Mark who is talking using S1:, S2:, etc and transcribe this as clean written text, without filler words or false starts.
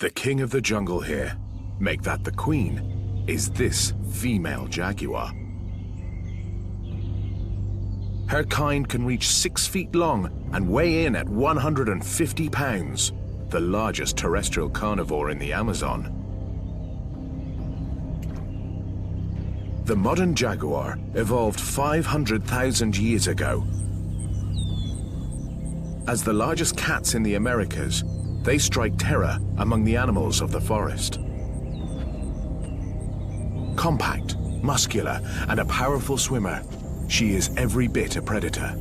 S1: The king of the jungle here, make that the queen, is this female jaguar. Her kind can reach 6 feet long and weigh in at 150 pounds, the largest terrestrial carnivore in the Amazon. The modern jaguar evolved 500,000 years ago. As the largest cats in the Americas, they strike terror among the animals of the forest. Compact, muscular, and a powerful swimmer, she is every bit a predator.